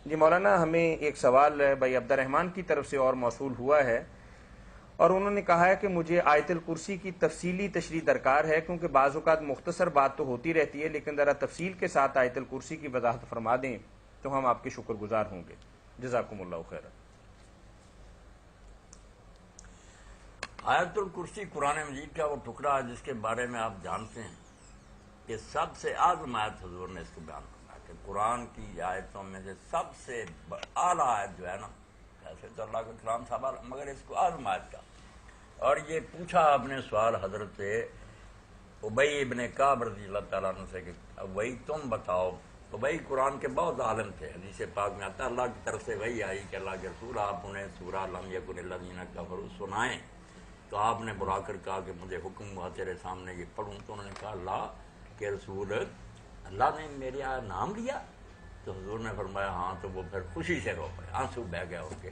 جی مولانا، ہمیں ایک سوال بھائی عبد الرحمن کی طرف سے اور موصول ہوا ہے، اور انہوں نے کہا ہے کہ مجھے آیت الکرسی کی تفصیلی تشریح درکار ہے، کیونکہ بعض اوقات مختصر بات تو ہوتی رہتی ہے، لیکن ذرا تفصیل کے ساتھ آیت الکرسی کی وضاحت فرما دیں تو ہم آپ کے شکر گزار ہوں گے، جزاکم اللہ خیر۔ آیت الکرسی قرآن مجید کا وہ ٹکڑا ہے جس کے بارے میں آپ جانتے ہیں کہ سب سے اعظم آیت حضور نے اس کو بیان کرنا کہ قرآن کی آیتوں میں سے سب سے اعلیٰ آیت جو ہے نا، ایسے تو اللہ کا کلام صاحب مگر اس کو اعظم آیت کا۔ اور یہ پوچھا آپ نے سوال حضرت ابی ابن کعب رضی اللہ تعالیٰ عنہ سے کہ وہی تم بتاؤ۔ ابی قرآن کے بہت عالم تھے، حدیث پاک میں آتا اللہ کی طرف سے وہی آئی کہ اللہ کے رسول آپ انہیں سورہ لم یکن الذین کفروا سنائیں، تو آپ نے بلا کر کہا کہ مجھے حکم ہوا تیرے سامنے یہ پڑھوں، تو انہوں نے کہا اللہ کے رسول اللہ نے میرے نام لیا؟ تو حضور نے فرمایا ہاں، تو وہ پھر خوشی سے رو پڑے، آنسو بہہ گیا ہو کے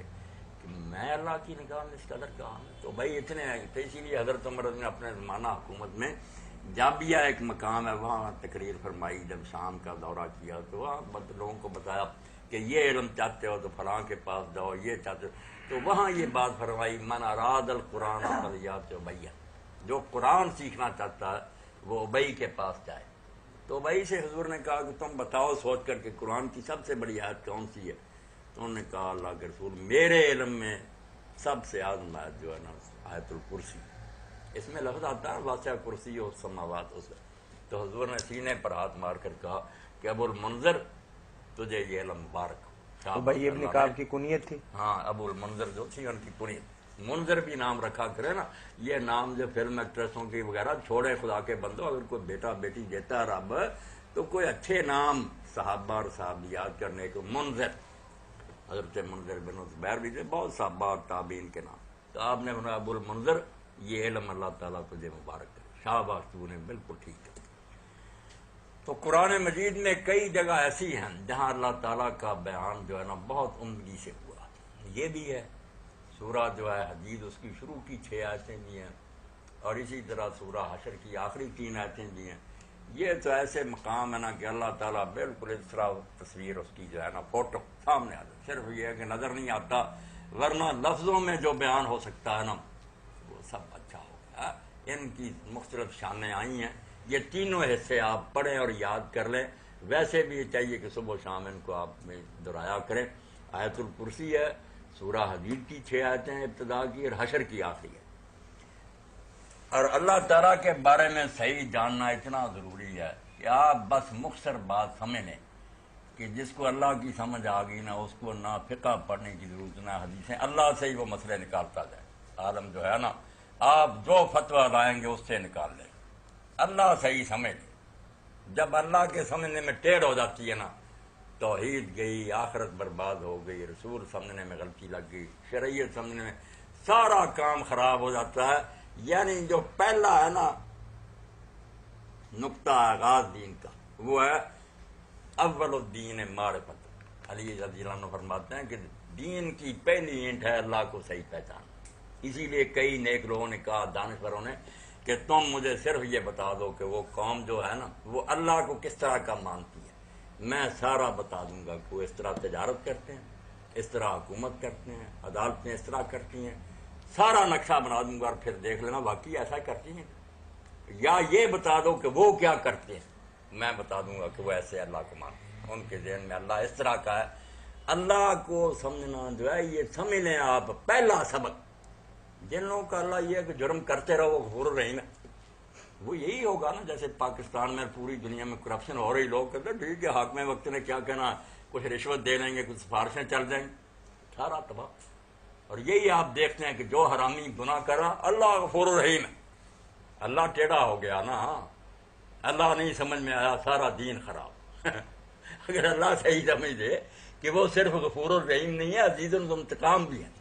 کہ میں اللہ کی نگاہ میں اس قدر کہا ہوں۔ تو بھائی اتنے تھے، اسی لیے حضرت عمر نے اپنے زمانہ حکومت میں جابیہ ایک مقام ہے وہاں تقریر فرمائی، جب شام کا دورہ کیا تو وہاں لوگوں کو بتایا کہ یہ علم چاہتے ہو تو فلاں کے پاس جاؤ، یہ چاہتے ہو تو وہاں یہ بات فرمائی من اراد القرآن فلیات ابی، جو قرآن سیکھنا چاہتا ہے وہ ابی کے پاس جائے۔ تو ابی سے حضور نے کہا کہ تم بتاؤ سوچ کر کہ قرآن کی سب سے بڑی آیت کون سی ہے؟ تو انہوں نے کہا اللہ کے رسول میرے علم میں سب سے اعظم آیت جو ہے نا آیت الکرسی، اس میں لفظ آتا ہے واسع کرسی و سماوات اس۔ تو حضور نے سینے پر ہاتھ مار کر کہا کہ ابو المنذر تجھے یہ علم مبارک۔ ابی ابن کعب کی کنیت تھی؟ ہاں، ابو المنذر جو تھی ان کی کنیت، منذر بھی نام رکھا کرے نا، یہ نام جو فلم ایکٹریسوں کی وغیرہ چھوڑے خدا کے بندو، اگر کوئی بیٹا بیٹی دیتا ہے رب تو کوئی اچھے نام صحابہ اور صحابیات کرنے کو۔ منذر، حضرت منذر بن زبیر بھی تھے، بہت صحابہ اور تابعین کے نام۔ تو آپ نے فرمایا ابو المنذر یہ علم اللہ تعالیٰ تجھے مبارک کرے، شاباش تو نے بالکل ٹھیک ہے۔ تو قرآن مجید میں کئی جگہ ایسی ہیں جہاں اللہ تعالیٰ کا بیان جو ہے نا بہت عمدگی سے ہوا، یہ بھی ہے سورہ جو ہے حدید اس کی شروع کی 6 آیتیں بھی ہیں، اور اسی طرح سورہ حشر کی آخری 3 آیتیں بھی ہیں۔ یہ تو ایسے مقام ہے نا کہ اللہ تعالیٰ بالکل اس طرح تصویر اس کی جو ہے نا فوٹو سامنے آتا، صرف یہ ہے کہ نظر نہیں آتا، ورنہ لفظوں میں جو بیان ہو سکتا ہے نا وہ سب اچھا ہو گیا۔ ان کی مختلف شانیں آئی ہیں، یہ تینوں حصے آپ پڑھیں اور یاد کر لیں۔ ویسے بھی یہ چاہیے کہ صبح و شام ان کو آپ میں دہرایا کریں۔ آیت الکرسی ہے، سورہ حدید کی 6 آیتیں ابتدا کی اور حشر کی آخری ہے۔ اور اللہ تعالیٰ کے بارے میں صحیح جاننا اتنا ضروری ہے کہ آپ بس مختصر بات سمجھ لیں کہ جس کو اللہ کی سمجھ آ گئی نا اس کو نہ فقہ پڑھنے کی ضرورت نہ حدیثیں، اللہ سے ہی وہ مسئلے نکالتا جائے۔ عالم جو ہے نا آپ جو فتویٰ لائیں گے اس سے نکال لیں، اللہ صحیح سمجھ لیں۔ جب اللہ کے سمجھنے میں ٹیڑھ ہو جاتی ہے نا توحید گئی، آخرت برباد ہو گئی، رسول سمجھنے میں غلطی لگ گئی، شریعت سمجھنے میں سارا کام خراب ہو جاتا ہے۔ یعنی جو پہلا ہے نا نقطہ آغاز دین کا وہ ہے اول الدین معرفت۔ علی رضی اللہ عنہ فرماتے ہیں کہ دین کی پہلی اینٹ ہے اللہ کو صحیح پہچان۔ اسی لیے کئی نیک لوگوں نے کہا، دانشوروں نے، کہ تم مجھے صرف یہ بتا دو کہ وہ قوم جو ہے نا وہ اللہ کو کس طرح کا مانتی ہے، میں سارا بتا دوں گا کہ وہ اس طرح تجارت کرتے ہیں، اس طرح حکومت کرتے ہیں، عدالتیں اس طرح کرتی ہیں، سارا نقشہ بنا دوں گا، اور پھر دیکھ لینا واقعی ایسا کرتی ہیں۔ یا یہ بتا دو کہ وہ کیا کرتے ہیں، میں بتا دوں گا کہ وہ ایسے اللہ کو مانتے ہیں، ان کے ذہن میں اللہ اس طرح کا ہے۔ اللہ کو سمجھنا جو ہے یہ سمجھ لیں آپ پہلا سبق۔ جن لوگوں کا اللہ یہ ہے کہ جرم کرتے رہو وہ غفور الرحیم ہے، وہ یہی ہوگا نا۔ جیسے پاکستان میں پوری دنیا میں کرپشن ہو رہی، لوگ کہتے ہیں ٹھیک ہے حاکم وقت نے کیا کہنا، کچھ رشوت دے لیں گے، کچھ سفارشیں چل جائیں گی، سارا تباہ۔ اور یہی آپ دیکھتے ہیں کہ جو حرامی گناہ کر رہا اللہ غفور الرحیم ہے، اللہ ٹیڑھا ہو گیا نا، اللہ نہیں سمجھ میں آیا، سارا دین خراب۔ اگر اللہ صحیح سمجھ دے کہ وہ صرف غفور الرحیم نہیں ہے، عزیز الانتقام بھی ہے،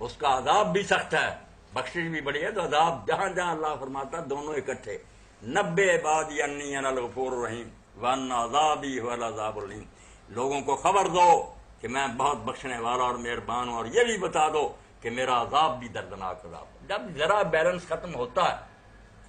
اس کا عذاب بھی سخت ہے، بخشش بھی بڑی ہے، تو عذاب جہاں جہاں اللہ فرماتا دونوں اکٹھے، نبئ عبادی انی انا الغفور الرحیم وان عذابی هو العذاب الالیم، لوگوں کو خبر دو کہ میں بہت بخشنے والا اور مہربان ہوں، اور یہ بھی بتا دو کہ میرا عذاب بھی دردناک عذاب ہے۔ جب ذرا بیلنس ختم ہوتا ہے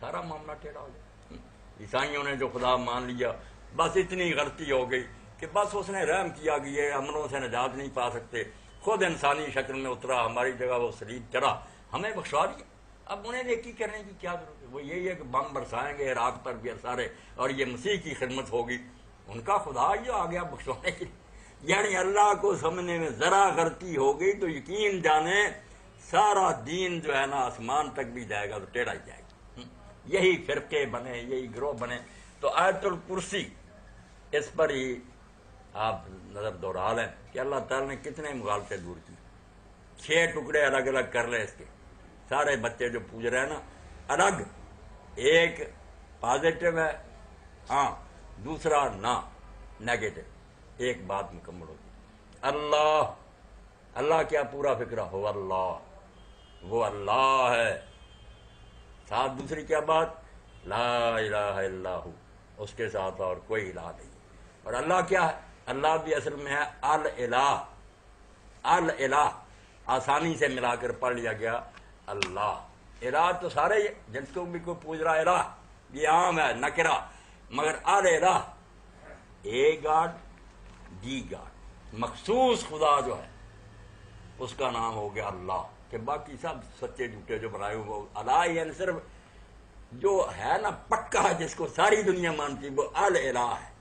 سارا معاملہ ٹیڑھا ہو جاتا ہے۔ عیسائیوں نے جو خدا مان لیا، بس اتنی غلطی ہو گئی کہ بس اس نے رحم کیا کہ یہ امنوں سے نجات نہیں پا سکتے، خود انسانی شکل میں اترا، ہماری جگہ وہ صلیب چڑھا، ہمیں بخشوا دیا۔ اب انہیں نیکی کرنے کی کیا ضرورت ہے؟ وہ یہی ہے کہ بم برسائیں گے عراق پر بھی سارے، اور یہ مسیح کی خدمت ہوگی، ان کا خدا یہ آ گیا بخشوانے کے لیے۔ یعنی اللہ کو سمجھنے میں ذرا غلطی ہو گئی تو یقین جانے سارا دین جو ہے نا آسمان تک بھی جائے گا تو ٹیڑھا ہی جائے گا۔ یہی فرقے بنے، یہی گروہ بنے۔ تو آیت الکرسی اس پر ہی آپ نظر دوڑا لیں کہ اللہ تعالیٰ نے کتنے مغالطے دور کی۔ 6 ٹکڑے الگ الگ کر لیں اس کے، سارے بچے جو پوج رہے ہیں نا الگ، ایک پازیٹو ہے ہاں، دوسرا نہ نیگیٹو، ایک بات مکمل ہوتی۔ اللہ، اللہ کیا پورا فکرہ ہو اللہ، وہ اللہ ہے، ساتھ دوسری کیا بات، لا الہ الا ہو، اس کے ساتھ اور کوئی الہ نہیں۔ اور اللہ کیا ہے؟ اللہ بھی اصل میں ہے الالہ، الالہ آسانی سے ملا کر پڑھ لیا گیا اللہ۔ الہ تو سارے جس کو بھی کوئی پوچھ رہا الہ یہ عام ہے نکرہ، مگر الالہ اے گاڈ دی گاڈ، مخصوص خدا جو ہے اس کا نام ہو گیا اللہ، کہ باقی سب سچے جھوٹے جو بنائے ہوئے وہ الہ، یعنی صرف جو ہے نا پکا جس کو ساری دنیا مانتی وہ الالہ ہے،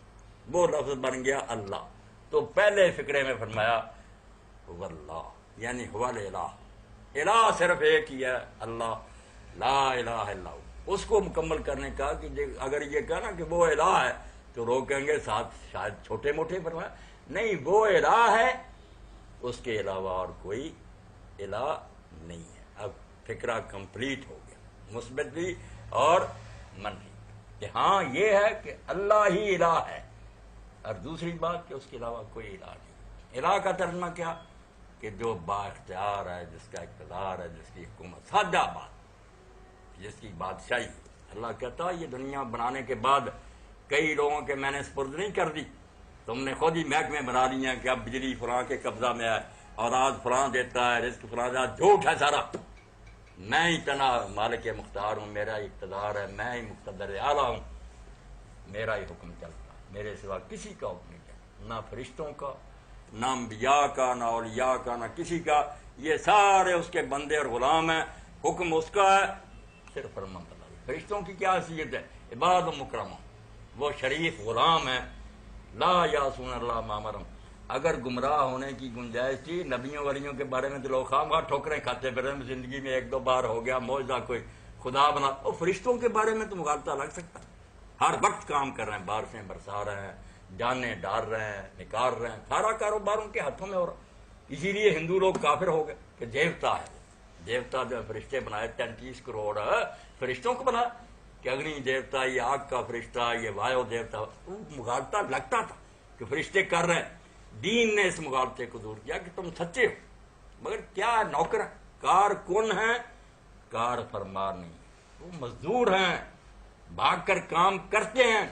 وہ لفظ بن گیا اللہ۔ تو پہلے فقرے میں فرمایا واللہ، یعنی هو الالہ، الہ صرف ایک ہی ہے اللہ، لا الہ الا ہو۔ اس کو مکمل کرنے کا کہ اگر یہ کہنا کہ وہ الہ ہے تو لوگ کہیں گے ساتھ شاید چھوٹے موٹے فرمایا، نہیں وہ الہ ہے، اس کے علاوہ اور کوئی الہ نہیں ہے۔ اب فکرہ کمپلیٹ ہو گیا، مثبت بھی اور منفی، کہ ہاں یہ ہے کہ اللہ ہی الہ ہے، اور دوسری بات کہ اس کے علاوہ کوئی الہ نہیں۔ الہ کا ترجمہ کیا؟ کہ جو با اختیار ہے، جس کا اقتدار ہے، جس کی حکومت، سادہ بات، جس کی بادشاہی۔ اللہ کہتا یہ دنیا بنانے کے بعد کئی لوگوں کے میں نے سپرد نہیں کر دی، تم نے خود ہی محکمے بنا لی ہیں کہ اب بجلی فلاں کے قبضہ میں ہے، اور آج فلاں دیتا ہے، رزق فلاں دیتا ہے، جھوٹ ہے سارا، میں ہی تنہا مالک مختار ہوں، میرا ہی اقتدار ہے، میں ہی مقتدر اعلیٰ ہوں، میرا ہی حکم چلتا ہے، میرے سوا کسی کا حکم نہیں چلتا، نہ فرشتوں کا، نہ انبیاء کا، نہ اولیاء کا، نہ کسی کا، یہ سارے اس کے بندے اور غلام ہیں، حکم اس کا ہے، صرف فرمان برداری۔ فرشتوں کی کیا حیثیت ہے؟ عباد و مکرم، وہ شریف غلام ہیں، لا یعصون اللہ ما امرهم۔ اگر گمراہ ہونے کی گنجائش تھی نبیوں ولیوں کے بارے میں تو لوگ خواہ خواہ ٹھوکریں کھاتے پھر رہے، زندگی میں 1-2 بار ہو گیا معجزہ کوئی خدا بنا، اور فرشتوں کے بارے میں تو مغالطہ لگ سکتا، ہر وقت کام کر رہے ہیں، بارشیں برسا رہے ہیں، جانیں ڈال رہے ہیں، نکال رہے ہیں، سارا کاروبار ان کے ہاتھوں میں ہو رہا۔ اسی لیے ہندو لوگ کافر ہو گئے کہ دیوتا ہے، دیوتا جو فرشتے بنائے 33 کروڑ فرشتوں کو بنا، کہ اگنی دیوتا، یہ آگ کا فرشتہ، یہ وایو دیوتا، مغالطہ لگتا تھا کہ فرشتے کر رہے ہیں۔ دین نے اس مغالطے کو دور کیا کہ تم سچے ہو، مگر کیا نوکر کار کن ہیں، کار فرما نہیں، وہ مزدور ہیں، بھاگ کر کام کرتے ہیں،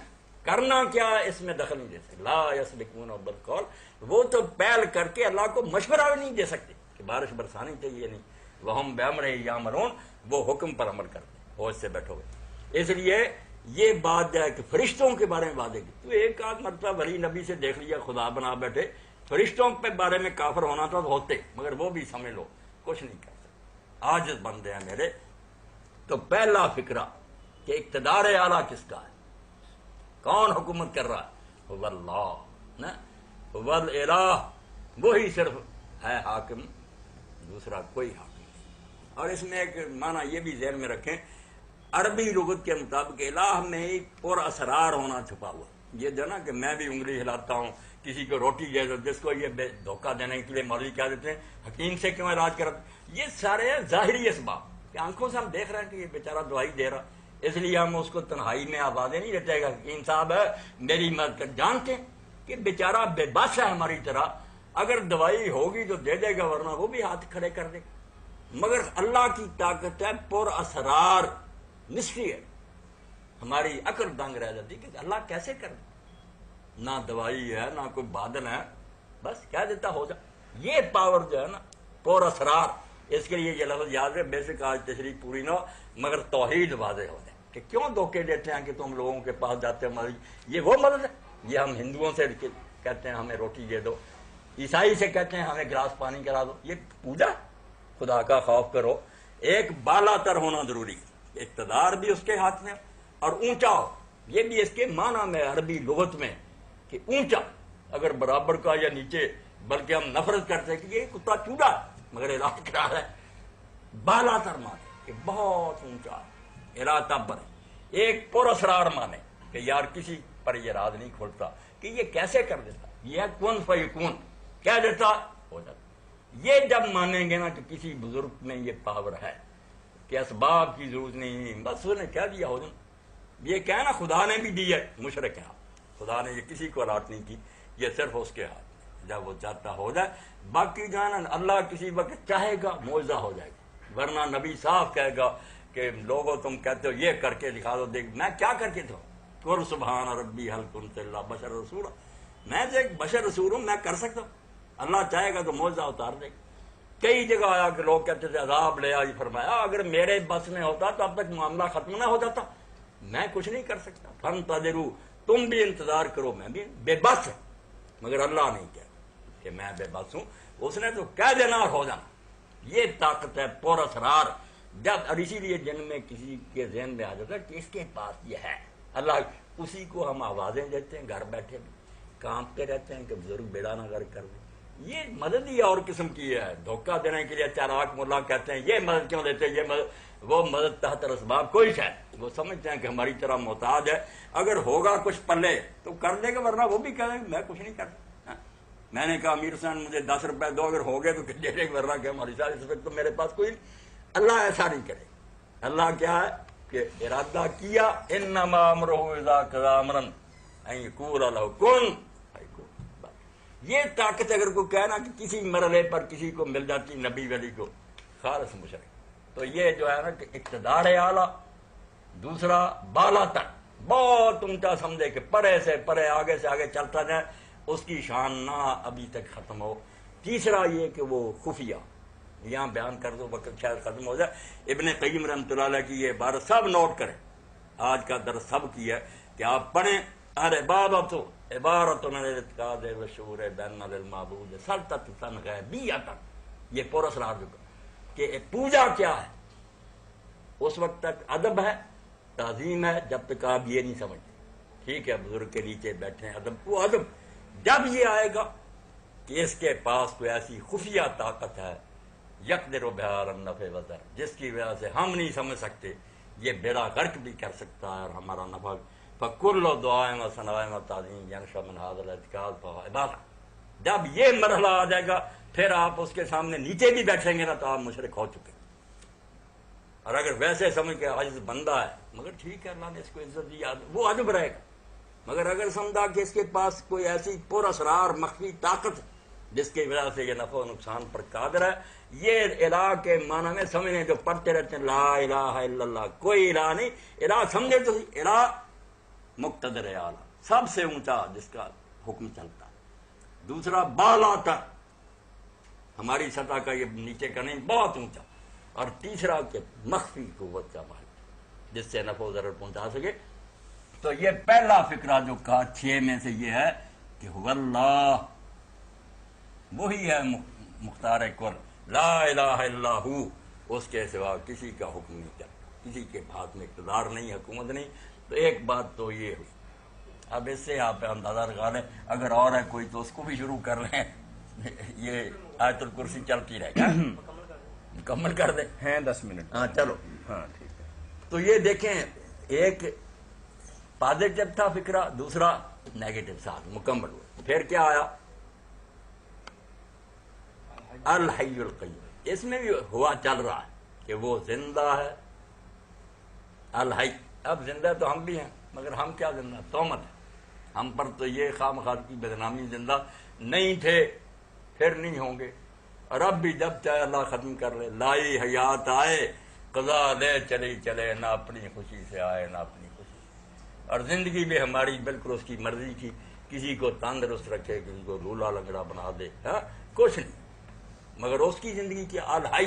کرنا کیا اس میں دخل نہیں دے سکتے، لا یسبقون بالقول، وہ تو پہل کر کے اللہ کو مشورہ بھی نہیں دے سکتے کہ بارش برسانی چاہیے، نہیں، وہم بامرہ یعملون، وہ حکم پر عمل کرتے ہیں، ہوش سے بیٹھو گے۔ اس لیے یہ بات جو ہے کہ فرشتوں کے بارے میں وعدے کی، تو ایک آدھ مرتبہ ولی نبی سے دیکھ لیا خدا بنا بیٹھے، فرشتوں کے بارے میں کافر ہونا تھا تو ہوتے، مگر وہ بھی سمجھ لو کچھ نہیں کر سکتے، عاجز بندے ہیں میرے۔ تو پہلا فکرہ کہ اقتدار اعلیٰ کس کا ہے، کون حکومت کر رہا ہے، هو اللہ، نا هو الالہ، وہی صرف ہے حاکم، دوسرا کوئی حاکم نہیں۔ اور اس میں ایک معنی یہ بھی ذہن میں رکھیں، عربی لغت کے مطابق الہ میں ہی پر اسرار ہونا چھپا ہوا، یہ جو نا کہ میں بھی انگلی ہلاتا ہوں، کسی کو روٹی دے دو، جس کو یہ دھوکہ دینے کے لیے مولوی کہہ دیتے ہیں حکیم سے کیوں علاج کرتے، یہ سارے ظاہری اسباب کہ آنکھوں سے ہم دیکھ رہے ہیں کہ یہ بیچارہ دوائی دے رہا، اس لیے ہم اس کو تنہائی میں آوازیں نہیں دیتے گا حکیم صاحب ہے میری مدد کر، جانتے ہیں کہ بیچارہ بے بس ہے ہماری طرح، اگر دوائی ہوگی تو دے دے گا، ورنہ وہ بھی ہاتھ کھڑے کر دے گا۔ مگر اللہ کی طاقت ہے پر اسرار، مسٹری ہے، ہماری عقل دنگ رہ جاتی کہ اللہ کیسے کر دے، نہ دوائی ہے نہ کوئی بادل ہے، بس کہہ دیتا ہو جا، یہ پاور جو ہے نا پر اسرار۔ اس کے لیے یہ لفظ یاد ہے، بے شک آج تشریح پوری نہ ہو مگر توحید واضح ہو جائے کہ کیوں دھوکے دیتے ہیں کہ تم لوگوں کے پاس جاتے ہو، یہ وہ مدد ہے، یہ ہم ہندوؤں سے کہتے ہیں ہمیں روٹی دے دو، عیسائی سے کہتے ہیں ہمیں گلاس پانی کرا دو. یہ پوجا؟ خدا کا خوف کرو. ایک بالا تر ہونا ضروری ہے، اقتدار بھی اس کے ہاتھ میں اور اونچا ہو. یہ بھی اس کے معنی میں عربی لغت میں کہ اونچا، اگر برابر کا یا نیچے، بلکہ ہم نفرت کرتے ہیں کہ یہ کتا چوڑا مگر علاج کرا رہا ہے. بالا تر مانے کہ بہت اونچا، ارادہ پر. ایک پر اسرار مانے کہ یار کسی پر یہ راز نہیں کھولتا کہ یہ کیسے کر دیتا، یہ کون فیکون کہہ دیتا ہو جاتا. یہ جب مانیں گے نا کہ کسی بزرگ میں یہ پاور ہے کہ اسباب کی ضرورت نہیں، بس اس نے کہہ دیا ہو جائے. یہ کہنا خدا نے بھی دی ہے، مشرک ہے. خدا نے یہ کسی کو الاٹ نہیں کی، یہ صرف اس کے ہاتھ میں، جب وہ چاہتا ہو جائے. باقی جو ہے نا اللہ کسی وقت چاہے گا معجزہ ہو جائے گا، ورنہ نبی صاف کہے گا کہ لوگوں تم کہتے ہو یہ کر کے دکھا دو، دیکھ میں کیا کر کے دوں. قل سبحان ربی هل كنت الا بشر رسول، میں تو ایک بشر رسول ہوں، میں کر سکتا ہوں. اللہ چاہے گا تو معجزہ اتار دے گا. کئی جگہ آیا کہ لوگ کہتے تھے عذاب لے آئی، فرمایا اگر میرے بس میں ہوتا تو اب تک معاملہ ختم نہ ہو جاتا. میں کچھ نہیں کر سکتا. فانتظروا، تم بھی انتظار کرو، میں بھی بے بس. مگر اللہ نہیں کہہ کہ میں بے بس ہوں، اس نے تو کہہ دینا اور ہو جانا. یہ طاقت ہے پر اسرار. جب اور اسی لیے جن میں کسی کے ذہن میں آ جاتا ہے کہ اس کے پاس یہ ہے اللہ، اسی کو ہم آوازیں دیتے ہیں، گھر بیٹھے بھی کانپتے رہتے ہیں کہ بزرگ بیڑا نہ غرق کر دے. یہ مدد ہی اور قسم کی ہے، دھوکہ دینے کے لیے چالاک ملا کہتے ہیں یہ مدد کیوں دیتے، یہ مدد، وہ مدد تحت اسباب کوئی شاید وہ سمجھتے ہیں کہ ہماری طرح محتاج ہے، اگر ہوگا کچھ پلے تو کر دے گا، ورنہ وہ بھی کہیں گے میں کچھ نہیں کرتا. میں نے کہا امیر حسین مجھے 10 روپے دو، اگر ہو گئے تو دے دے گا، ورنہ کہ ہماری ساری اس وقت تو میرے پاس کوئی نہیں. اللہ ایسا نہیں کرے. اللہ کیا ہے کہ ارادہ کیا، انما امرہ اذا قضى امرا ان یقول له کن فیکون. یہ طاقت اگر کوئی کہنا کہ کسی مرحلے پر کسی کو مل جاتی نبی ولی کو، خالص مشرک. تو یہ جو ہے نا کہ اقتدار اعلیٰ. دوسرا بالا تر، بہت اونچا سمجھے کہ پرے سے پرے آگے سے آگے چلتا جائے، اس کی شان نہ ابھی تک ختم ہو. تیسرا یہ کہ وہ خفیہ، یہاں بیان کر دو وقت شاید ختم ہو جائے. ابن قیم رحمۃ اللہ علیہ کی یہ عبارت سب نوٹ کریں، آج کا درس سب کی ہے کہ آپ پڑھیں. العبادۃ عبارۃ عن الاعتقاد والشعور بان للمعبود سلطۃ غیبیۃ. یہ پر اسرار جو کہ پوجا کیا ہے، اس وقت تک ادب ہے، تعظیم ہے، جب تک آپ یہ نہیں سمجھتے. ٹھیک ہے بزرگ کے نیچے بیٹھے ہیں، ادب وہ ادب. جب یہ آئے گا کہ اس کے پاس کوئی ایسی خفیہ طاقت ہے یقدر بہار النفع وضر، جس کی وجہ سے ہم نہیں سمجھ سکتے، یہ بیڑا غرق بھی کر سکتا ہے اور ہمارا نفع. فکل دعائیں و ثنائیں و تعظیم ینشا من ھذا الاعتقاد فہو عبادہ. جب یہ مرحلہ آ جائے گا پھر آپ اس کے سامنے نیچے بھی بیٹھیں گے نا تو آپ مشرک ہو چکے. اور اگر ویسے سمجھ کے عاجز بندہ ہے، مگر ٹھیک ہے اللہ نے اس کو عزت دی، وہ ادب رہے گا. مگر اگر سمجھا کہ اس کے پاس کوئی ایسی پر اسرار مخفی طاقت جس کی وجہ سے یہ نفع و نقصان پر قادر ہے، یہ الہ کے معنی میں سمجھیں جو پڑھتے رہتے ہیں لا الہ الا اللہ، کوئی الہ نہیں. الہ سمجھے تو الہ مقتدر اعلیٰ، سب سے اونچا جس کا حکم چلتا ہے. دوسرا بالا تر، ہماری سطح کا یہ نیچے کا نہیں، بہت اونچا. اور تیسرا کہ مخفی قوت کا مالک جس سے نفع و ضرر پہنچا سکے. تو یہ پہلا فقرہ جو کہا 6 میں سے یہ ہے کہ هو اللہ، وہی ہے مختار کل، لا الہ الا ہو، اس کے سوا کسی کا حکم نہیں چلتا، کسی کے ہاتھ میں اقتدار نہیں، حکومت نہیں. تو ایک بات تو یہ ہوئی. اب اس سے آپ اندازہ لگا لیں، اگر اور ہے کوئی تو اس کو بھی شروع کر لیں. یہ آیت الکرسی چلتی رہے گا، مکمل کر دیں. ہیں 10 منٹ. ہاں چلو. ہاں ٹھیک ہے. تو یہ دیکھیں، ایک پازیٹو تھا فکرہ، دوسرا نیگیٹو ساتھ مکمل ہوا. پھر کیا آیا؟ الحی القیوم. اس میں بھی ہوا چل رہا ہے کہ وہ زندہ ہے. الحی، اب زندہ تو ہم بھی ہیں، مگر ہم کیا زندہ، تہمت ہے ہم پر. تو یہ خام خواہ کی بدنامی، زندہ نہیں تھے پھر نہیں ہوں گے. اور اب بھی جب چاہے اللہ ختم کر لے. لائی حیات آئے، قضا لے چلی چلے، نہ اپنی خوشی سے آئے نہ اپنی خوشی. اور زندگی بھی ہماری بالکل اس کی مرضی کی، کسی کو تندرست رکھے، کسی کو لولا لنگڑا بنا دے، کچھ نہیں. مگر اس کی زندگی کی الحی،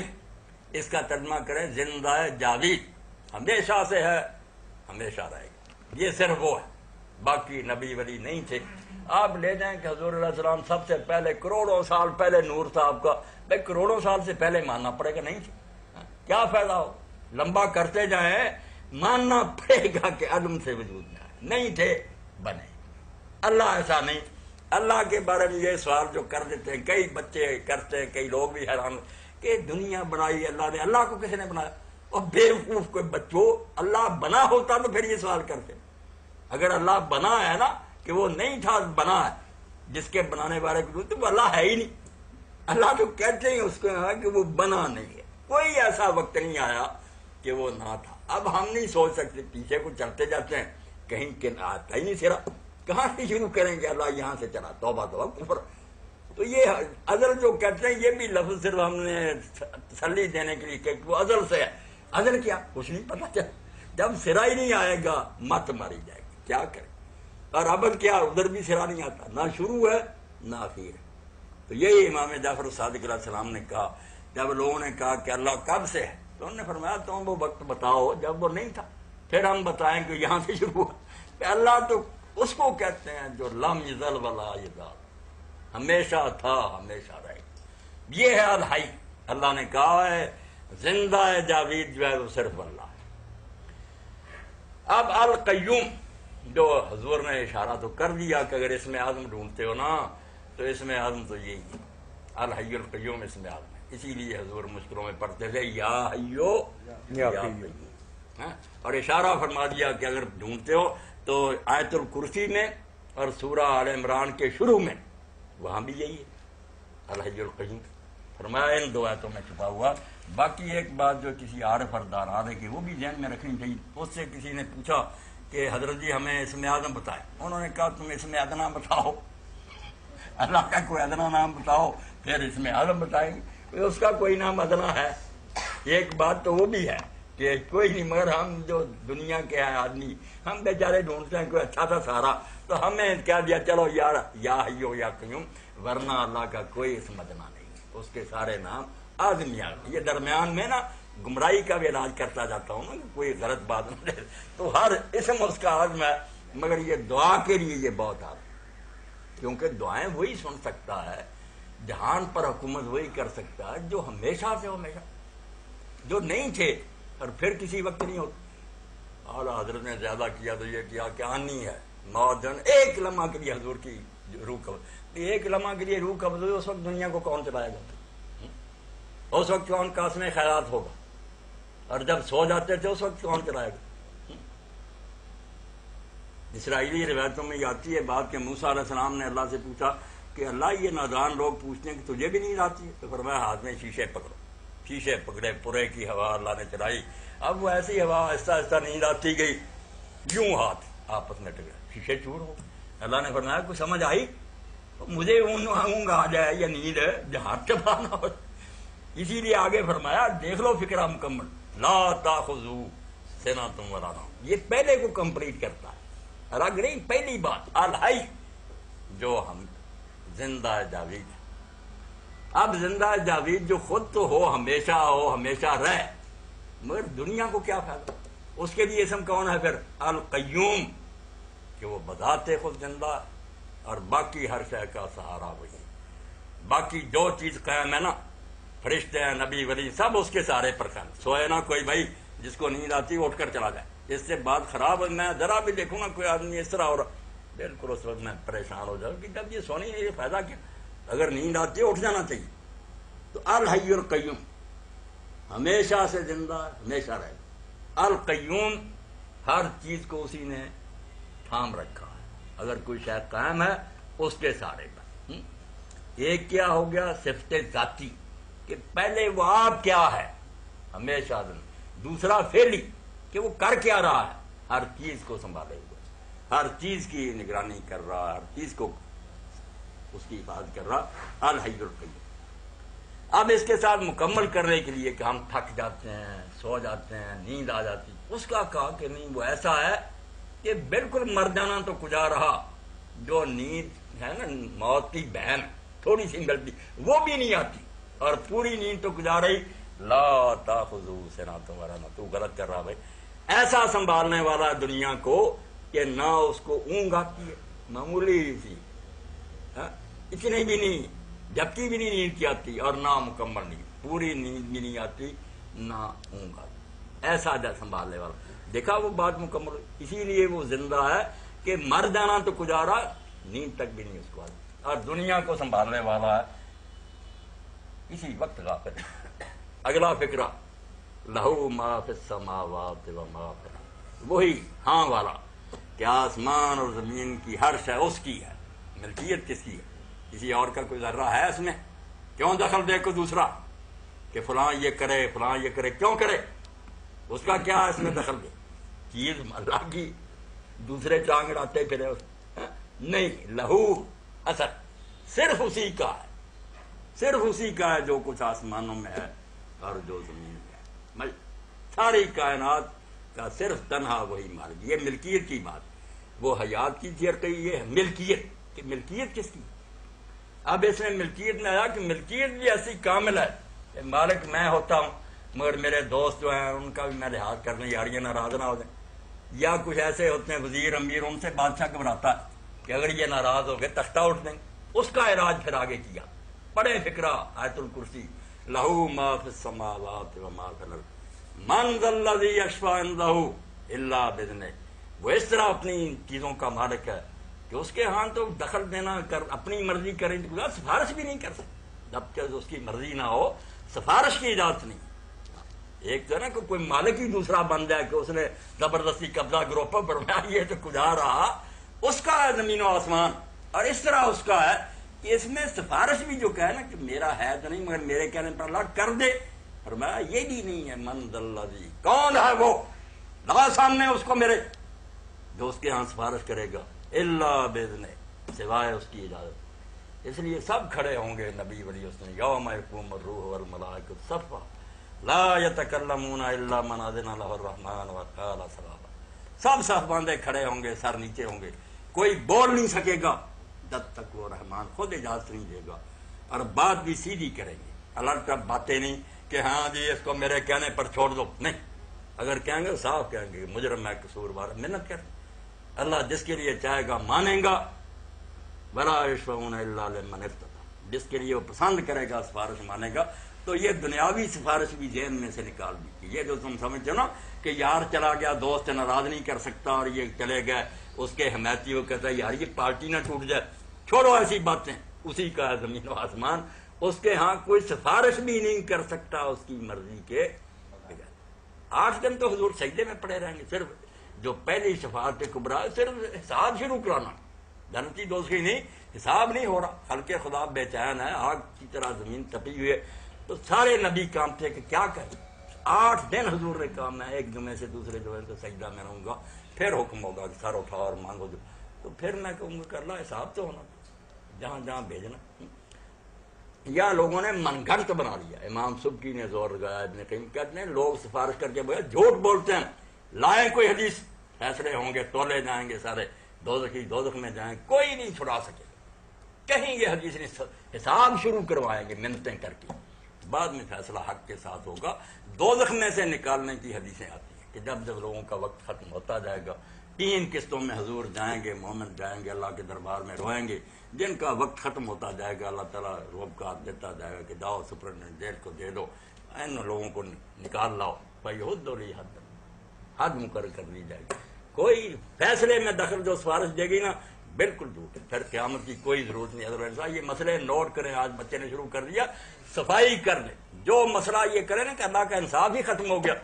اس کا ترجمہ کریں زندہ جاوید، ہمیشہ سے ہے، ہمیشہ رہے گا. یہ صرف وہ ہے، باقی نبی ولی نہیں تھے. آپ لے جائیں کہ حضور علیہ السلام سب سے پہلے کروڑوں سال پہلے نور صاحب کا، بھائی کروڑوں سال سے پہلے ماننا پڑے گا نہیں تھے، کیا فائدہ ہو؟ لمبا کرتے جائیں، ماننا پڑے گا کہ عدم سے وجود میں آئے، نہیں تھے بنے۔ اللہ ایسا نہیں۔ اللہ کے بارے میں یہ سوال جو کر دیتے ہیں کئی بچے کرتے ہیں، کئی لوگ بھی حیران کہ دنیا بنائی اللہ نے، اللہ کو کس نے بنایا؟ اور بیوقوف کوئی بچوں، اللہ بنا ہوتا تو پھر یہ سوال کرتے۔ اگر اللہ بنا ہے نا کہ وہ نہیں تھا، بنا ہے، جس کے بنانے والے کو تو وہ اللہ ہے ہی نہیں۔ اللہ تو کہتے ہیں اس کو کہ وہ بنا نہیں ہے، کوئی ایسا وقت نہیں آیا کہ وہ نہ تھا۔ اب ہم نہیں سوچ سکتے، پیچھے کو چلتے جاتے ہیں، کہیں کہ آتا ہی نہیں سرا، کہاں سے شروع کریں گے؟ اللہ یہاں سے چلا، توبہ توبہ کفر۔ تو یہ ازل جو کہتے ہیں یہ بھی لفظ صرف ہم نے تسلی دینے کے لیے کہ وہ ازل سے ہے۔ ازل کیا؟ کچھ نہیں پتا چل، جب سرا ہی نہیں آئے گا مت ماری جائے گی، کیا کریں؟ اور ابد کیا؟ ادھر بھی سرا نہیں آتا، نہ شروع ہے نہ آخر ہے۔ تو یہی امام جعفر صادق علیہ السلام نے کہا جب لوگوں نے کہا کہ اللہ کب سے ہے، تو انہوں نے فرمایا تم وہ وقت بتاؤ جب وہ نہیں تھا، پھر ہم بتائیں کہ یہاں سے شروع ہوا۔ کہ اللہ تو اس کو کہتے ہیں جو لم یزل ولا یزال، ہمیشہ تھا ہمیشہ رہے۔ یہ ہے الحی۔ اللہ نے کہا ہے زندہ ہے جاوید جو ہے وہ صرف اللہ ہے۔ اب القیوم جو حضور نے اشارہ تو کر دیا کہ اگر اس میں اعظم ڈھونڈتے ہو نا تو اس میں اعظم تو یہی ہے، الحی القیوم اس میں اعظم ہے۔ اسی لیے حضور مشکلوں میں پڑھتے تھے یا حیو یا قیوم، اور اشارہ فرما دیا کہ اگر ڈھونڈتے ہو تو آیت الکرسی میں اور سورہ آل عمران کے شروع میں وہاں بھی یہی ہے الحی القیوم فرمایا، ان دو آیتوں میں چھپا ہوا۔ باقی ایک بات جو کسی عارف اور دانا ہے کہ وہ بھی ذہن میں رکھنی چاہیے، اس سے کسی نے پوچھا کہ حضرت جی ہمیں اسم اعظم بتائیں، انہوں نے کہا تم اسم ادنا بتاؤ، اللہ کا کوئی ادنا نام بتاؤ پھر اسم اعظم بتائیں گے، اس کا کوئی نام ادنا ہے؟ ایک بات تو وہ بھی ہے کہ کوئی نہیں، مگر ہم جو دنیا کے ہیں آدمی، ہم بیچارے ڈھونڈتے ہیں کوئی اچھا تھا سارا، تو ہمیں کیا دیا چلو یار یا حیو یا قیوم، ورنہ اللہ کا کوئی اسم ادنا نہیں، اس کے سارے نام آدمیات۔ یہ درمیان میں نا گمراہی کا بھی علاج کرتا جاتا ہوں نا کہ کوئی غلط بات نہ دے، تو ہر اسم اس کا عزم ہے، مگر یہ دعا کے لیے یہ بہت عزم، کیونکہ دعائیں وہی سن سکتا ہے، جہان پر حکومت وہی کر سکتا ہے جو ہمیشہ سے ہمیشہ، جو نہیں تھے اور پھر کسی وقت نہیں ہوتا۔ اعلیٰ حضرت نے زیادہ کیا تو یہ کیا کہ آنی ہے موت، ایک لمحہ کے لیے حضور کی روح قبض، ایک لمحہ کے لیے روح قبض ہوئی، اس وقت دنیا کو کون چلائے گا؟ اس وقت کون قاسم خیرات ہوگا؟ اور جب سو جاتے تھے اس وقت کون چلائے گا؟ اسرائیلی روایتوں میں یہ آتی ہے بات کہ موسیٰ علیہ السلام نے اللہ سے پوچھا کہ اللہ یہ نادان لوگ پوچھتے ہیں کہ تجھے بھی نیند آتی ہے؟ تو فرمایا ہاتھ میں شیشے پکڑو، شیشے پکڑے، پورے کی ہوا اللہ نے چلائی، اب وہ ایسی ہوا آہستہ آہستہ نیند آتی گئی، یوں ہاتھ آپس میں ٹکرے، شیشے چور ہو۔ اللہ نے فرمایا کوئی سمجھ آئی؟ مجھے اونگ آ جائے یا نیند ہے جہاں چبانا ہو۔ اسی لیے آگے فرمایا دیکھ لو فکرہ مکمل، لا تاخذو سنۃ ولا نوم، یہ پہلے کو کمپلیٹ کرتا ہے، الگ نہیں، پہلی بات الحی جو ہم زندہ جاوید ہے۔ اب زندہ جاوید جو خود تو ہو ہمیشہ رہے، مگر دنیا کو کیا فائدہ؟ اس کے لیے اسم کون ہے پھر؟ القیوم، کہ وہ بذات خود زندہ ہے اور باقی ہر شے کا سہارا وہی ہے۔ باقی جو چیز قائم ہے نا، فرشتے ہیں، نبی ولی، سب اس کے سہارے پر قائم۔ سوئے نا کوئی بھائی جس کو نیند آتی ہے اٹھ کر چلا جائے، اس سے بات خراب ہے، میں ذرا بھی دیکھوں گا کوئی آدمی اس طرح ہو رہا، بالکل اس وقت میں پریشان ہو جاؤں کہ جب یہ سونی نہیں، یہ فائدہ کیا؟ اگر نیند آتی ہے اٹھ جانا چاہیے۔ تو الحی القیوم ہمیشہ سے زندہ، ہمیشہ رہے گا۔ القیوم ہر چیز کو اسی نے تھام رکھا ہے، اگر کوئی شے قائم ہے اس کے سارے پر۔ ایک کیا ہو گیا صفت ذاتی کہ پہلے وہ آپ کیا ہے، ہمیشہ زندہ۔ دوسرا فعلی کہ وہ کر کیا رہا ہے، ہر چیز کو سنبھالے ہوئے، ہر چیز کی نگرانی کر رہا، ہر چیز کو اس کی حفاظت کر رہا، الحی القیوم۔ اب اس کے ساتھ مکمل کرنے کے لیے کہ ہم تھک جاتے ہیں، سو جاتے ہیں، نیند آ جاتی، اس کا کہا کہ نہیں، وہ ایسا ہے کہ بالکل مر جانا تو کجا رہا، جو نیند ہے نا موت کی بہن تھوڑی سی ملتی وہ بھی نہیں آتی، اور پوری نیند تو کجا رہی، لا تاخذو سنۃ ولا نوم۔ تو غلط کر رہا بھائی، ایسا سنبھالنے والا دنیا کو کہ نہ اس کو اونگ آتی ہے معمولی سی، ہاں؟ اتنی بھی نہیں، جبکہ بھی نہیں نیند کی آتی، اور نہ مکمل نیند، پوری نیند بھی نہیں آتی، نہ اونگ آتی، ایسا جا سنبھالنے والا۔ دیکھا وہ بات مکمل ہوئی، اسی لیے وہ زندہ ہے کہ مر جانا تو گزارا، نیند تک بھی نہیں اس کو آتی، اور دنیا کو سنبھالنے والا ہے اسی وقت غافل۔ اگلا فکرہ، لہو ما فی السماوات و ما فی الارض، وہی ہاں والا کہ آسمان اور زمین کی ہر شے اس کی ہے، ملکیت کس کی ہے؟ کسی اور کا کوئی ذرہ ہے اس میں؟ کیوں دخل دے کو دوسرا کہ فلاں یہ کرے فلاں یہ کرے؟ کیوں کرے؟ اس کا کیا ہے اس میں دخل دے؟ چیز اللہ کی، دوسرے ٹانگ اڑاتے پھرے اس نہیں، لہو اثر صرف اسی کا ہے، صرف اسی کا ہے جو کچھ آسمانوں میں ہے اور جو زمین میں ہے، ساری کائنات کا صرف تنہا وہی مالک۔ یہ ملکیت کی بات، وہ حیات کی چیئر کہی، یہ ملکیت کہ ملکیت کس کی؟ اب اس میں ملکیت میں آیا کہ ملکیت بھی ایسی کامل ہے کہ مالک میں ہوتا ہوں، مگر میرے دوست جو ہیں ان کا بھی میں لحاظ کرنے، یار یہ ناراض نہ ہو جائیں، یا کچھ ایسے ہوتے ہیں وزیر امیر، ان سے بادشاہ گھبراتا ہے کہ اگر یہ ناراض ہو گئے تختہ اٹھ دیں، اس کا علاج پھر آگے کیا۔ پڑھے فکرہ آیت الکرسی، لہو ما فی السماوات و ما فی الارض من ذا الذی یشفع عندہ الا باذنہ، وہ اس طرح اپنی چیزوں کا مالک ہے کہ اس کے ہاں تو دخل دینا کر اپنی مرضی کریں تو سفارش بھی نہیں کر سکتے، جب کہ اس کی مرضی نہ ہو سفارش کی اجازت نہیں۔ ایک تو ہے نا کہ کوئی مالک ہی دوسرا بن جائے کہ اس نے زبردستی قبضہ گروپ پر بنایا، یہ تو خدا رہا اس کا ہے زمین و آسمان، اور اس طرح اس کا ہے کہ اس میں سفارش بھی جو کہے نا کہ میرا ہے تو نہیں مگر میرے کہنے پر اللہ کر دے، فرمایا یہ بھی نہیں ہے۔ من ذا الذی، کون ہے وہ، لگا سامنے اس کو میرے، جو اس کے ہاں سفارش کرے گا، الا باذنہ، سوائے اس کی اجازت۔ اس لیے سب کھڑے ہوں گے نبی ولی اس نے، یوم یقوم الروح والملائکۃ صفا لا یتکلمون الا من اذن له الرحمن وقال صوابا، سب صف باندھے کھڑے ہوں گے، سر نیچے ہوں گے، کوئی بول نہیں سکے گا جب تک وہ رحمان خود اجازت نہیں دے گا، اور بات بھی سیدھی کریں گے، الٹ کر باتیں نہیں کہ ہاں جی اس کو میرے کہنے پر چھوڑ دو، نہیں، اگر کہیں گے صاف کہیں گے مجرم ہے قصوروار، محنت کر، اللہ جس کے لیے چاہے گا مانیں گا، ولا یشفعون الا لمن ارتضی، جس کے لیے وہ پسند کرے گا سفارش مانے گا۔ تو یہ دنیاوی سفارش بھی ذہن میں سے نکال دی، یہ جو تم سمجھتے ہو نا کہ یار چلا گیا دوست ناراض نہیں کر سکتا اور یہ چلے گئے اس کے حمایتی، وہ کہتا ہے یار یہ پارٹی نہ ٹوٹ جائے، چھوڑو ایسی باتیں، اسی کا ہے زمین و آسمان، اس کے ہاں کوئی سفارش بھی نہیں کر سکتا اس کی مرضی کے بغیر۔ 8 دن تو حضور سجدے میں پڑے رہیں گے، صرف جو پہلی شفاعت کبریٰ صرف حساب شروع کرانا، جنتی دوسری نہیں، حساب نہیں ہو رہا، خلق خدا بے چین ہے، آگ کی طرح زمین تپی ہوئی ہے، تو سارے نبی کام تھے کہ کیا کریں۔ 8 دن حضور نے کہا میں ایک جمعے سے دوسرے جمعے تو سجدہ میں رہوں گا، پھر حکم ہوگا کہ سر اٹھاؤ اور مانگو جو، تو پھر میں کہوں گا کہ اللہ حساب تو ہونا جہاں جہاں بھیجنا۔ یا لوگوں نے من گھڑت بنا لیا، امام سبکی نے زور لگایا، ابن قیم کہتے ہیں لوگ سفارش کر کے بولے جھوٹ بولتے ہیں، لائیں کوئی حدیث، فیصلے ہوں گے، تولے جائیں گے، سارے دوزخی دوزخ میں جائیں، کوئی نہیں چھڑا سکے گا، کہیں گے حدیث نہیں، حساب شروع کروائیں گے منتیں کر کے، بعد میں فیصلہ حق کے ساتھ ہوگا۔ دوزخ میں سے نکالنے کی حدیثیں آتی ہیں کہ جب جب لوگوں کا وقت ختم ہوتا جائے گا، 3 قسطوں میں حضور جائیں گے، مومن جائیں گے، اللہ کے دربار میں روئیں گے، جن کا وقت ختم ہوتا جائے گا اللہ تعالیٰ روبکار دیتا جائے گا کہ جاؤ سپرنٹینڈنٹ جیل کو دے دو، ان لوگوں کو نکال لاؤ، بھائی حد لی حد مقرر کر دی جائے گی، کوئی فیصلے میں دخل جو سفارش دے گی نا بالکل جھوٹ ہے، پھر قیامت کی کوئی ضرورت نہیں۔ حضرت یہ مسئلے نوٹ کریں، آج بچے نے شروع کر دیا، صفائی کر لیں، جو مسئلہ یہ کرے نا کہ اللہ کا انصاف ہی ختم ہو گیا،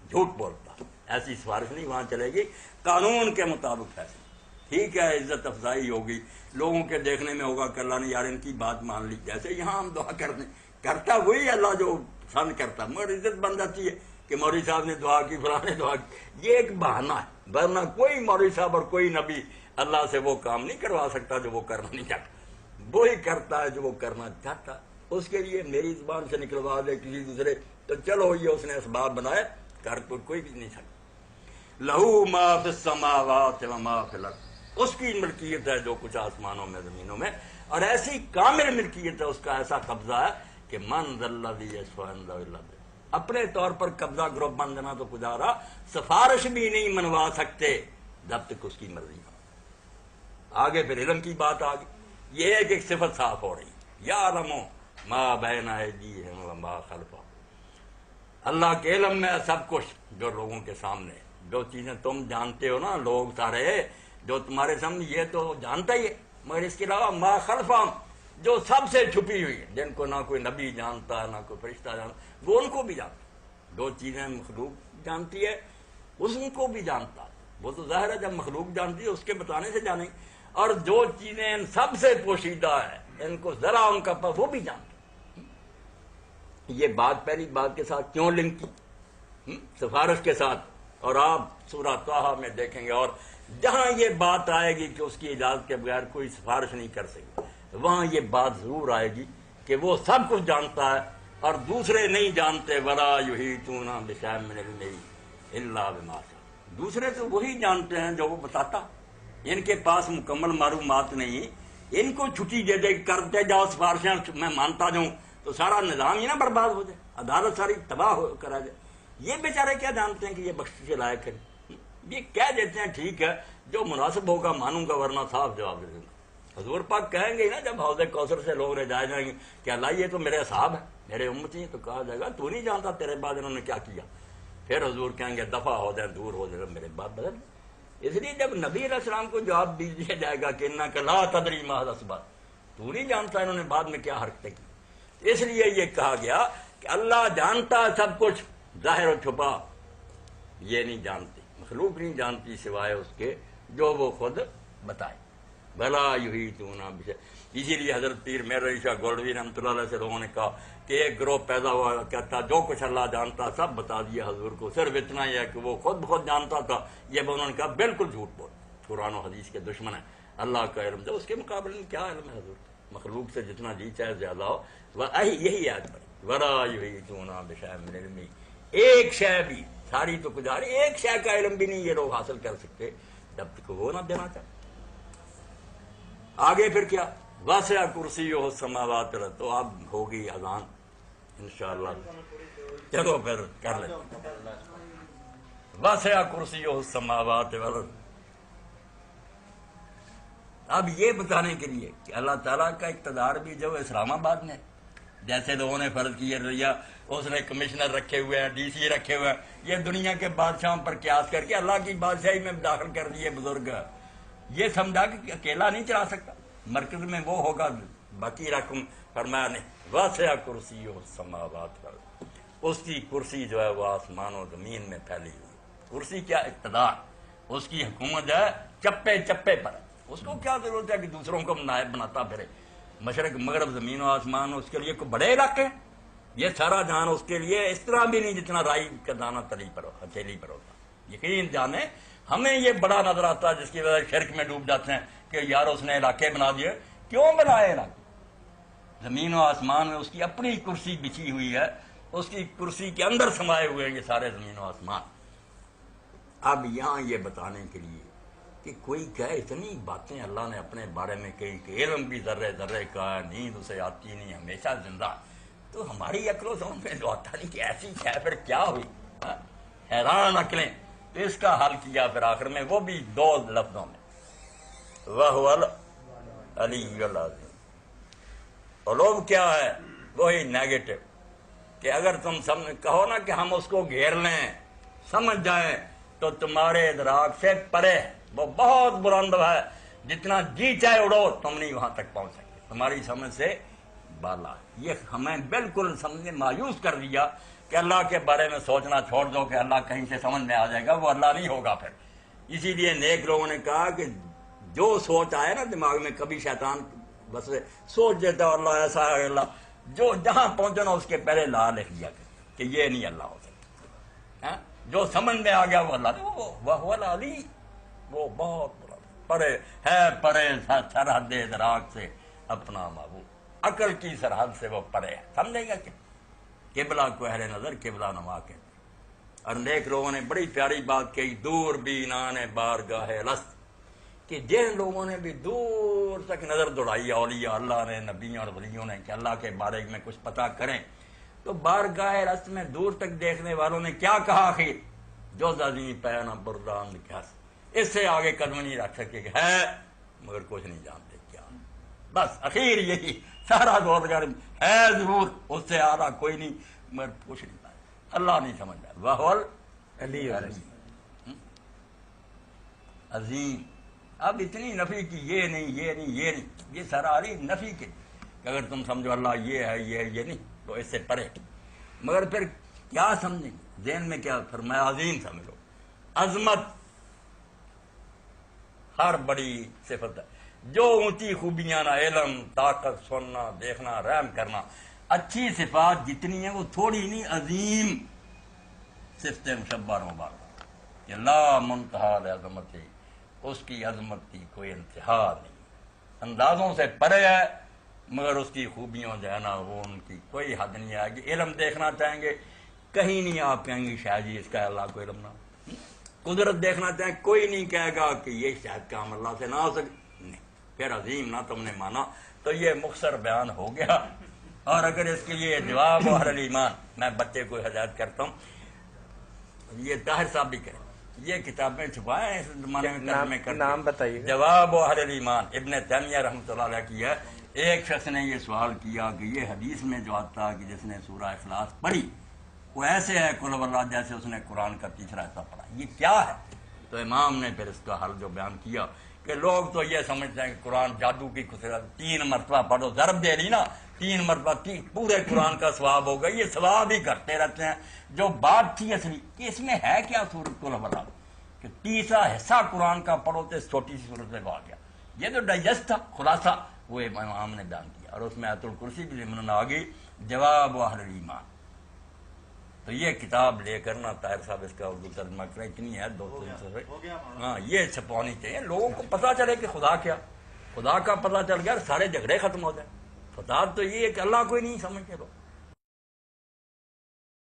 جھوٹ بولتا، ایسی سفارش نہیں وہاں چلے گی، قانون کے مطابق فیصلہ، ٹھیک ہے، عزت افزائی ہوگی، لوگوں کے دیکھنے میں ہوگا کہ اللہ نے یار ان کی بات مان لی، جیسے یہاں ہم دعا کرتے ہیں، کرتا وہی اللہ جو پسند کرتا، مگر عزت بن جاتی ہے کہ مولوی صاحب نے دعا کی، فلاں نے دعا کی، یہ ایک بہانہ ہے، ورنہ کوئی مولوی صاحب اور کوئی نبی اللہ سے وہ کام نہیں کروا سکتا جو وہ کرنا نہیں چاہتا، وہی کرتا ہے جو وہ کرنا چاہتا، اس کے لیے میری زبان سے نکلوا دے کسی دوسرے تو چلو یہ اس نے اسباب بنائے، کر کوئی بھی نہیں سکتا۔ لہو ما فی السماوات و ما فی الارض، اس کی ملکیت ہے جو کچھ آسمانوں میں زمینوں میں، اور ایسی کامل ملکیت ہے، اس کا ایسا قبضہ ہے کہ من ذا الذی یشفع عندہ الا بإذنہ، اپنے طور پر قبضہ گروپ بن جانا تو گزارا، سفارش بھی نہیں منوا سکتے جب تک اس کی مرضی ہو۔ آگے پھر علم کی بات آ گئی، یہ ایک ایک صفت صاف ہو رہی. یعلم ما بین ایدیہم وما خلفہم. اللہ کے علم میں سب کچھ جو لوگوں کے سامنے، جو چیزیں تم جانتے ہو نا لوگ سارے جو تمہارے سامنے، یہ تو جانتا ہی ہے، مگر اس کے علاوہ ما خلفہم جو سب سے چھپی ہوئی ہے، جن کو نہ کوئی نبی جانتا ہے نہ کوئی فرشتہ جانتا، وہ ان کو بھی جانتا. دو چیزیں مخلوق جانتی ہے اس ان کو بھی جانتا. وہ تو ظاہر ہے جب مخلوق جانتی ہے اس کے بتانے سے جانیں. اور جو چیزیں ان سب سے پوشیدہ ہے ان کو ذرا ان کا وہ بھی جانتا. یہ بات پہلی بات کے ساتھ کیوں لنک کی؟ سفارش کے ساتھ. اور آپ سورہ طٰہٰ میں دیکھیں گے، اور جہاں یہ بات آئے گی کہ اس کی اجازت کے بغیر کوئی سفارش نہیں کر سکے، وہاں یہ بات ضرور آئے گی کہ وہ سب کچھ جانتا ہے اور دوسرے نہیں جانتے. وَلَا يُحِيطُونَ بِشَيْءٍ مِّنْ عِلْمِهِ إِلَّا بِمَا شَاءَ. دوسرے تو وہی جانتے ہیں جو وہ بتاتا. ان کے پاس مکمل معلومات نہیں، ان کو چھٹی دے دے کرتے جاؤ سفارشیں میں مانتا جاؤں تو سارا نظام ہی نہ برباد ہو جائے، عدالت ساری تباہ ہو کرا جائے. یہ بیچارے کیا جانتے ہیں کہ یہ بخشش کے لائق ہے؟ یہ کہہ دیتے ہیں ٹھیک ہے جو مناسب ہوگا مانوں گا ورنہ صاف جواب دے دوں گا. حضور پاک کہیں گے نا جب حوض کوثر سے لوگ رہ جائیں گے کہ اللہ یہ تو میرے اصحاب ہیں میرے امتی ہیں، تو کہا جائے گا تو نہیں جانتا تیرے بعد انہوں نے کیا کیا. پھر حضور کہیں گے دفع ہو جائیں، دور ہو جائے، میرے بعد بدل. اس لیے جب نبی علیہ السلام کو جواب دے دیا جائے گا کہ انک لا تدری ما حدث بعد، تو نہیں جانتا انہوں نے بعد میں کیا حرکتیں کی. اس لیے یہ کہا گیا کہ اللہ جانتا سب کچھ ظاہر و چھپا، یہ نہیں جانتی، مخلوق نہیں جانتی سوائے اس کے جو وہ خود بتائے. بھلا یحیطون بشیء. اسی لیے حضرت پیر مہر علی شاہ گولوی رحمۃ اللہ علیہ سے لوگوں نے کہا کہ ایک گروہ پیدا ہوا کہتا جو کچھ اللہ جانتا سب بتا دیا حضور کو، صرف اتنا ہی ہے کہ وہ خود بخود جانتا تھا. یہ انہوں نے کہا بالکل جھوٹ بول، قرآن و حدیث کے دشمن ہے. اللہ کا علم جو اس کے مقابلے میں کیا علم ہے حضور؟ مخلوق سے جتنا جی چاہے زیادہ ہو. یہی آیت پڑھی وَلَا يُحِيطُونَ بِشَيْءٍ مِّنْ عِلْمِهِ. ایک شے بھی، ساری تو گزاری، ایک شے کا علم بھی نہیں یہ لوگ حاصل کر سکتے جب تک وہ نہ دینا چاہتے. آگے پھر کیا؟ وَسِعَ كُرْسِيُّهُ السَّمَاوَاتِ وَالْأَرْضَ. تو اب ہوگی اذان انشاءاللہ، چلو پھر کر لیں. وَسِعَ كُرْسِيُّهُ السَّمَاوَاتِ وَالْأَرْضَ. اب یہ بتانے کے لیے کہ اللہ تعالیٰ کا اقتدار بھی جو اسلام آباد میں، جیسے لوگوں نے فرض کیا ریا اس نے کمشنر رکھے ہوئے ہیں، ڈی سی رکھے ہوئے ہیں، یہ دنیا کے بادشاہوں پر قیاس کر کے اللہ کی بادشاہی میں داخل کر دیے بزرگ. یہ سمجھا کہ اکیلا نہیں چلا سکتا، مرکز میں وہ ہوگا، باقی رقم فرمایا نہیں. واسع کرسی السماوات والارض. اس کی کرسی جو ہے وہ آسمان و زمین میں پھیلی ہوئی. کرسی کیا؟ اقتدار. اس کی حکومت ہے چپے چپے پر. اس کو کیا ضرورت ہے کہ دوسروں کو نائب بناتا پھرے؟ مشرق مغرب زمین و آسمان اس کے لیے کوئی بڑے علاقے ہیں؟ یہ سارا جان اس کے لیے اس طرح بھی نہیں جتنا رائی کا دانہ تلی پر ہتھیلی پر ہوتا. یقین جانے ہمیں یہ بڑا نظر آتا ہے جس کی وجہ سے شرک میں ڈوب جاتے ہیں کہ یار اس نے علاقے بنا دیے. کیوں بنائے علاقے؟ زمین و آسمان میں اس کی اپنی کرسی بچھی ہوئی ہے، اس کی کرسی کے اندر سمائے ہوئے ہیں یہ سارے زمین و آسمان. اب یہاں یہ بتانے کے لیے کہ کوئی کہے اتنی باتیں اللہ نے اپنے بارے میں کہی کہ علم بھی ذرے ذرے کا ہے، نیند اسے آتی نہیں، ہمیشہ زندہ، تو ہماری عقل و سمجھ میں جو آتا نہیں کہ ایسی ہے پھر کیا ہوئی. حیران عقلیں. تو اس کا حل کیا پھر آخر میں وہ بھی دو لفظوں میں، وَهُوَ الْعَلِيُّ الْعَظِيمُ. علوم کیا ہے؟ وہی نیگیٹو، کہ اگر تم کہو نا کہ ہم اس کو گھیر لیں سمجھ جائیں تو تمہارے ادراک سے پرے، وہ بہت بلند ہے، جتنا جی چاہے اڑو تم نہیں وہاں تک پہنچ سکتے، تمہاری سمجھ سے بالا. یہ ہمیں بالکل سمجھنے مایوس کر دیا کہ اللہ کے بارے میں سوچنا چھوڑ دو کہ اللہ کہیں سے سمجھ میں آ جائے گا، وہ اللہ نہیں ہوگا پھر. اسی لیے نیک لوگوں نے کہا کہ جو سوچ آئے نا دماغ میں، کبھی شیطان بس سوچ دیتا اللہ ایسا ہے، اللہ جو جہاں پہنچنا اس کے پہلے لا لکھ دیا کہ یہ نہیں اللہ ہو سکتا. جو سمجھ میں آ گیا وہ اللہ، وہ العلی، وہ بہت پرے ہے، پرے سرحد ادراک سے اپنا معبود، عقل کی سرحد سے وہ پرے ہے. سمجھے گا کہ قبلہ کو اہل نظر قبلہ نما کہتے ہیں. اور نیک لوگوں نے بڑی پیاری بات کہی، دور بینان بارگاہ الست، کہ جن لوگوں نے بھی دور تک نظر دوڑائی اولیاء اللہ نے، نبیوں اور ولیوں نے، کہ اللہ کے بارے میں کچھ پتہ کریں، تو بارگاہ الست میں دور تک دیکھنے والوں نے کیا کہا؟ آخر جو زمین پینا بران کیا، اس سے آگے قدم نہیں رکھ سکے کہ ہے مگر کچھ نہیں جانتے کیا. بس اخیر یہی سارا دور گھر ہے ضرور، اس سے آدھا کوئی نہیں، مگر پوچھ نہیں پائے، اللہ نہیں سمجھ رہا، وَهُوَ الْعَلِيُّ عظیم۔ اب اتنی نفی کی، یہ نہیں یہ نہیں یہ نہیں، یہ سراری نفی کے، کہ اگر تم سمجھو اللہ یہ ہے یہ ہے یہ نہیں تو اس سے پرے، مگر پھر کیا سمجھیں گے ذہن میں؟ کیا فرمایا؟ عظیم سمجھو، عظمت ہر بڑی صفت ہے، جو اونچی خوبیاں نا، علم، طاقت، سننا، دیکھنا، رحم کرنا، اچھی صفات جتنی ہیں وہ تھوڑی نہیں، عظیم صفت مشبہ مبارکہ کہ لا منتہا لعظمت، اس کی عظمت کی کوئی انتہا نہیں، اندازوں سے پرے ہے، مگر اس کی خوبیوں جو ہے نا وہ ان کی کوئی حد نہیں آئے گی۔ علم دیکھنا چاہیں گے کہیں نہیں آپ کہیں گے شاید جی اس کا اللہ کو علم نہ ہو، قدرت دیکھنا چاہیں کوئی نہیں کہے گا کہ یہ شاید کام اللہ سے نہ ہو سکے، نہیں، پھر عظیم نہ تم نے مانا تو یہ مختصر بیان ہو گیا۔ اور اگر اس کے لیے جواب و اہل ایمان، میں بچے کو ہدایت کرتا ہوں، یہ طاہر صاحب بھی کریں، یہ کتابیں چھپائیں اس زمانے میں ترجمے کر کے، نام بتائیے گا؟ جواب و اہل ایمان ابن تیمیہ رحمۃ اللہ علیہ کی ہے۔ ایک شخص نے یہ سوال کیا کہ یہ حدیث میں جو آتا ہے کہ جس نے سورہ اخلاص پڑھی وہ ایسے ہے قل ہو اللہ جیسے اس نے قرآن کا تیسرا حصہ پڑھا، یہ کیا ہے؟ تو امام نے پھر اس کا حل جو بیان کیا کہ لوگ تو یہ سمجھتے ہیں کہ قرآن جادو کی خصوصیت، 3 مرتبہ پڑھو، ضرب دے رہی نا، 3 مرتبہ پورے قرآن کا ثواب ہوگا، یہ ثواب ہی کرتے رہتے ہیں۔ جو بات تھی اصلی کہ اس میں ہے کیا سورۃ قل ہو اللہ، کہ تیسرا حصہ قرآن کا پڑھو تو اس چھوٹی سی صورت میں آ گیا، یہ تو ڈائجسٹ تھا، خلاصہ وہ امام نے بیان کیا، اور اس میں آیت الکرسی کی ضمن آ گئی جواب و اہل ایمان۔ تو یہ کتاب لے کر نا طاہر صاحب اس کا اردو ترجمہ کریں، اتنی ہے 2-3 صفحے، ہاں یہ چھپانی چاہیے، لوگوں کو پتہ چلے کہ خدا کیا، خدا کا پتہ چل گیا سارے جھگڑے ختم ہو جائیں۔ فساد تو یہ ہے کہ اللہ کوئی نہیں سمجھتے لوگ۔